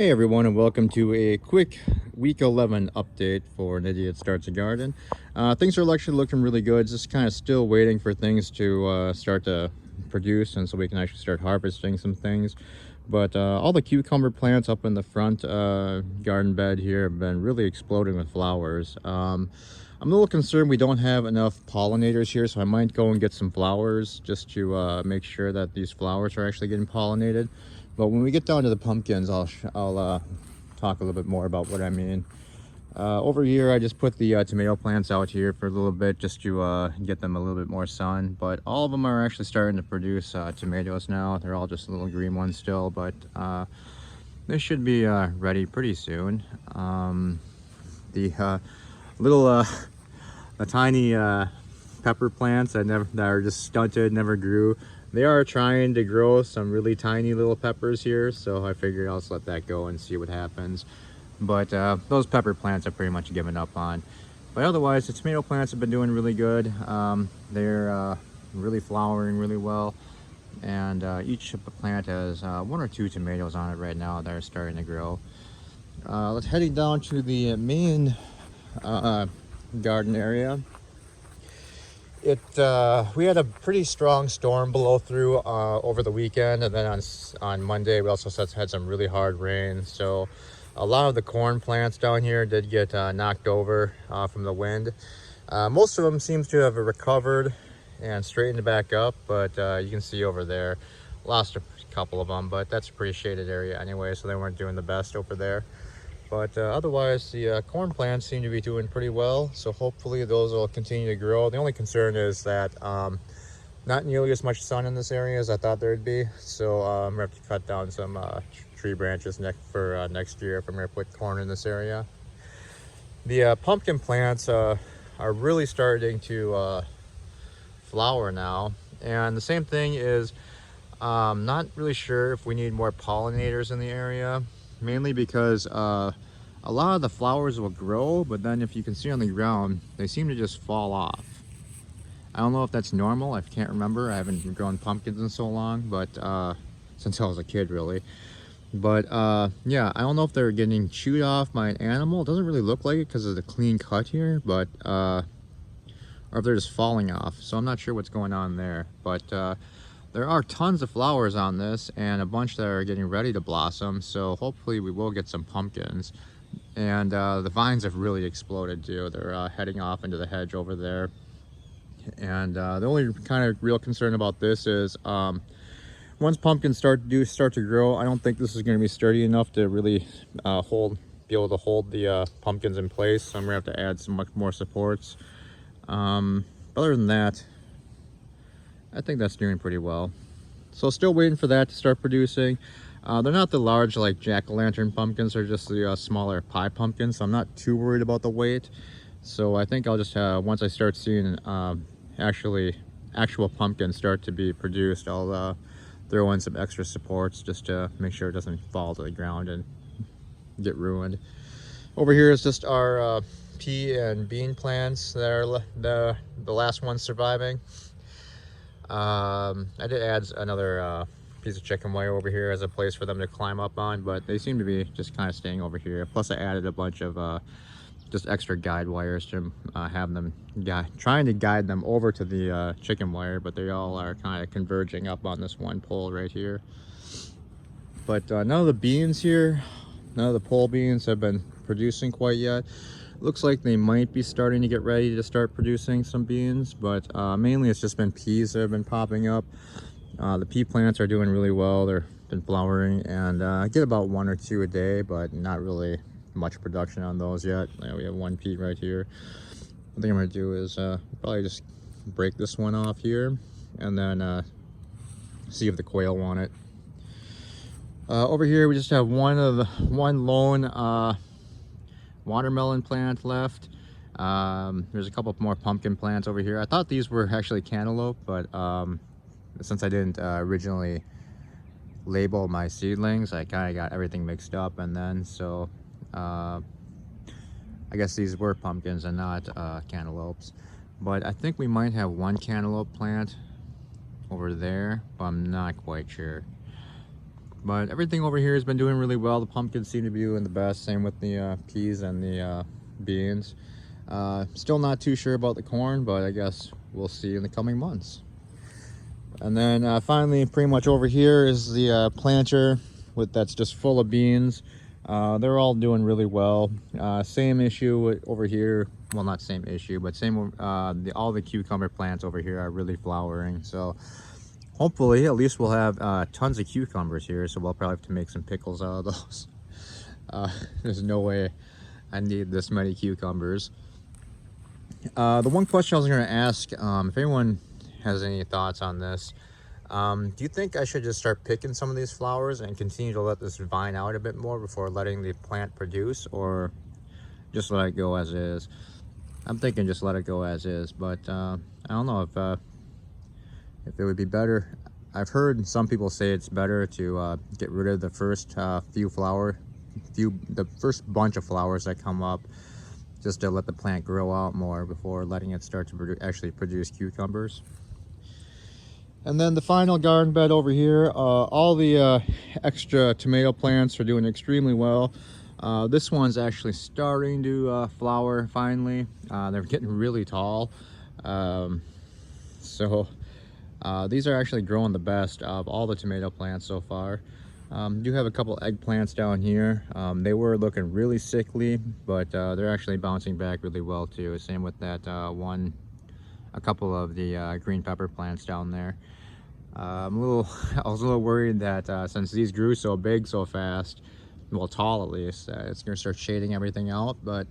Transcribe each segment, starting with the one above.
Hey everyone, and welcome to a quick week 11 update for An Idiot Starts a Garden. Things are actually looking really good. Just kind of still waiting for things to start to produce, and so we can actually start harvesting some things. But all the cucumber plants up in the front garden bed here have been really exploding with flowers. I'm a little concerned we don't have enough pollinators here, so I might go and get some flowers just to make sure that these flowers are actually getting pollinated. But when we get down to the pumpkins, I'll talk a little bit more about what I mean. Over here, I just put the tomato plants out here for a little bit just to get them a little bit more sun. But all of them are actually starting to produce tomatoes now. They're all just little green ones still, but they should be ready pretty soon. The little the tiny pepper plants that are just stunted, never grew. They are trying to grow some really tiny little peppers here, so I figured I'll just let that go and see what happens. But those pepper plants I've pretty much given up on. But otherwise, the tomato plants have been doing really good. They're really flowering really well, and each plant has one or two tomatoes on it right now that are starting to grow. Let's heading down to the main garden area. We had a pretty strong storm blow through over the weekend, and then on Monday we also had some really hard rain. So a lot of the corn plants down here did get knocked over from the wind. Most of them seems to have recovered and straightened back up, but you can see over there, lost a couple of them, but that's a pretty shaded area anyway, so they weren't doing the best over there. But otherwise, the corn plants seem to be doing pretty well, so hopefully those will continue to grow. The only concern is that not nearly as much sun in this area as I thought there'd be, so I'm gonna have to cut down some tree branches for next year if I'm gonna put corn in this area. The pumpkin plants are really starting to flower now, and the same thing is not really sure if we need more pollinators in the area, mainly because a lot of the flowers will grow, but then if you can see on the ground, they seem to just fall off. I don't know if that's normal. I can't remember. I haven't grown pumpkins in so long, but since I was a kid, really. But yeah, I don't know if they're getting chewed off by an animal. It doesn't really look like it because of the clean cut here, but or if they're just falling off. So I'm not sure what's going on there, but there are tons of flowers on this and a bunch that are getting ready to blossom, so hopefully we will get some pumpkins. And the vines have really exploded too. They're heading off into the hedge over there. And the only kind of real concern about this is once pumpkins start to grow, I don't think this is going to be sturdy enough to really be able to hold the pumpkins in place. So I'm going to have to add some much more supports. But other than that, I think that's doing pretty well. So still waiting for that to start producing. They're not the large like jack-o'-lantern pumpkins, they're just the smaller pie pumpkins, so I'm not too worried about the weight. So I think I'll just once I start seeing actual pumpkins start to be produced, I'll throw in some extra supports just to make sure it doesn't fall to the ground and get ruined. Over here is just our pea and bean plants that are the last ones surviving. I did add another piece of chicken wire over here as a place for them to climb up on, but they seem to be just kind of staying over here. Plus I added a bunch of just extra guide wires to have them trying to guide them over to the chicken wire, but they all are kind of converging up on this one pole right here. But none of the beans here, none of the pole beans have been producing quite yet. Looks like they might be starting to get ready to start producing some beans, but mainly it's just been peas that have been popping up. The pea plants are doing really well. They've been flowering, and I get about 1 or 2 a day, but not really much production on those yet. We have one pea right here. I think I'm gonna do is probably just break this one off here and then see if the quail want it. Over here we just have one lone watermelon plant left. There's a couple more pumpkin plants over here. I thought these were actually cantaloupe, but since I didn't originally label my seedlings, I kind of got everything mixed up, and then so I guess these were pumpkins and not cantaloupes. But I think we might have one cantaloupe plant over there, but I'm not quite sure. But everything over here has been doing really well. The pumpkins seem to be doing the best. Same with the peas and the beans. Still not too sure about the corn, but I guess we'll see in the coming months. And then finally, pretty much over here is the planter that's just full of beans. They're all doing really well. Same issue over here. Well, not same issue, but same. All the cucumber plants over here are really flowering. So hopefully, at least we'll have tons of cucumbers here. So we'll probably have to make some pickles out of those. There's no way I need this many cucumbers. The one question I was going to ask, if anyone has any thoughts on this, do you think I should just start picking some of these flowers and continue to let this vine out a bit more before letting the plant produce, or just let it go as is? I'm thinking just let it go as is, but I don't know if it would be better. I've heard some people say it's better to get rid of the first the first bunch of flowers that come up, just to let the plant grow out more before letting it start to actually produce cucumbers. And then the final garden bed over here, all the extra tomato plants are doing extremely well. This one's actually starting to flower finally. They're getting really tall. So these are actually growing the best of all the tomato plants so far. Do have a couple eggplants down here. They were looking really sickly, but they're actually bouncing back really well too. Same with that a couple of the green pepper plants down there. I was a little worried that since these grew so big so fast, well, tall at least, it's gonna start shading everything out, but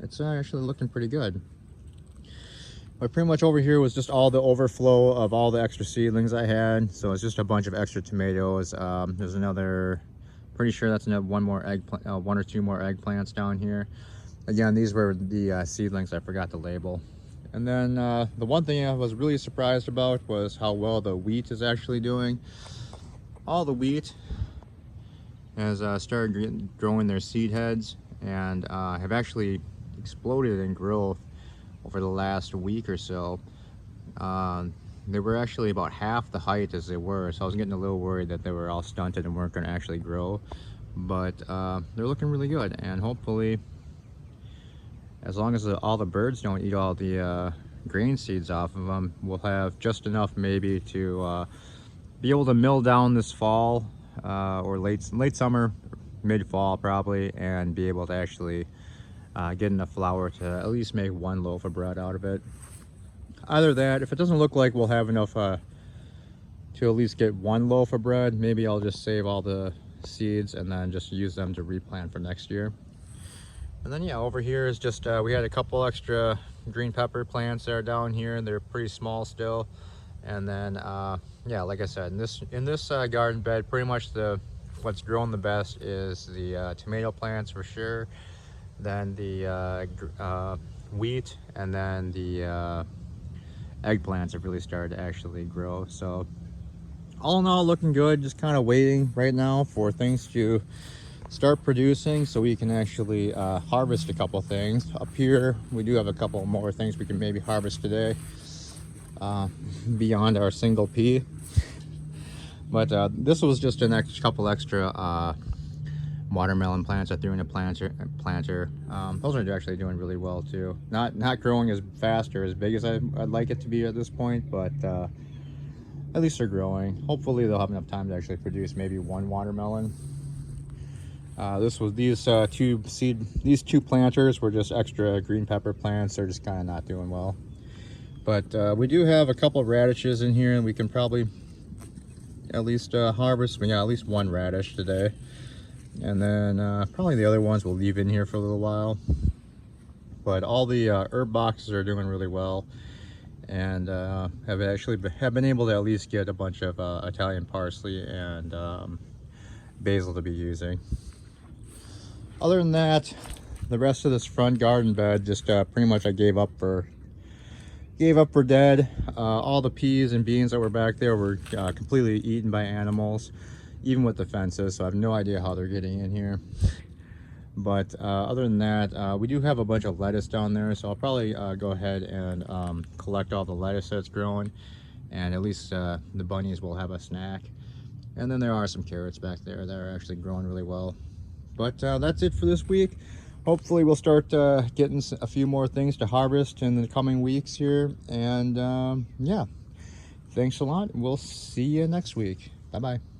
it's actually looking pretty good. But pretty much over here was just all the overflow of all the extra seedlings I had. So it's just a bunch of extra tomatoes. There's another, pretty sure that's another one or two more eggplants down here. Again, these were the seedlings I forgot to label. And then the one thing I was really surprised about was how well the wheat is actually doing. All the wheat has started growing their seed heads and have actually exploded in growth over the last week or so. They were actually about half the height as they were, so I was getting a little worried that they were all stunted and weren't going to actually grow. But they're looking really good, and hopefully, as long as all the birds don't eat all the grain seeds off of them, we'll have just enough maybe to be able to mill down this fall or late summer, mid-fall probably, and be able to actually get enough flour to at least make one loaf of bread out of it. Either that, if it doesn't look like we'll have enough to at least get one loaf of bread, maybe I'll just save all the seeds and then just use them to replant for next year. And then yeah, over here is just we had a couple extra green pepper plants that are down here. They're pretty small still. And then yeah, like I said, in this garden bed, pretty much what's growing the best is the tomato plants for sure, then the wheat, and then the eggplants have really started to actually grow. So all in all, looking good. Just kind of waiting right now for things to start producing so we can actually harvest a couple things. Up here we do have a couple more things we can maybe harvest today beyond our single pea. But this was just a couple extra watermelon plants I threw in a planter. Those are actually doing really well too. Not growing as fast or as big as I'd like it to be at this point, but at least they're growing. Hopefully they'll have enough time to actually produce maybe one watermelon. These two planters were just extra green pepper plants. They're just kind of not doing well. But we do have a couple of radishes in here, and we can probably at least harvest. We got at least one radish today. And then probably the other ones we'll leave in here for a little while. But all the herb boxes are doing really well, and have been able to at least get a bunch of Italian parsley and basil to be using. Other than that, the rest of this front garden bed just pretty much I gave up for dead. All the peas and beans that were back there were completely eaten by animals, even with the fences, so I have no idea how they're getting in here. But other than that, we do have a bunch of lettuce down there, so I'll probably go ahead and collect all the lettuce that's growing, and at least the bunnies will have a snack. And then there are some carrots back there that are actually growing really well. But that's it for this week. Hopefully we'll start getting a few more things to harvest in the coming weeks here. And yeah, thanks a lot. We'll see you next week. Bye-bye.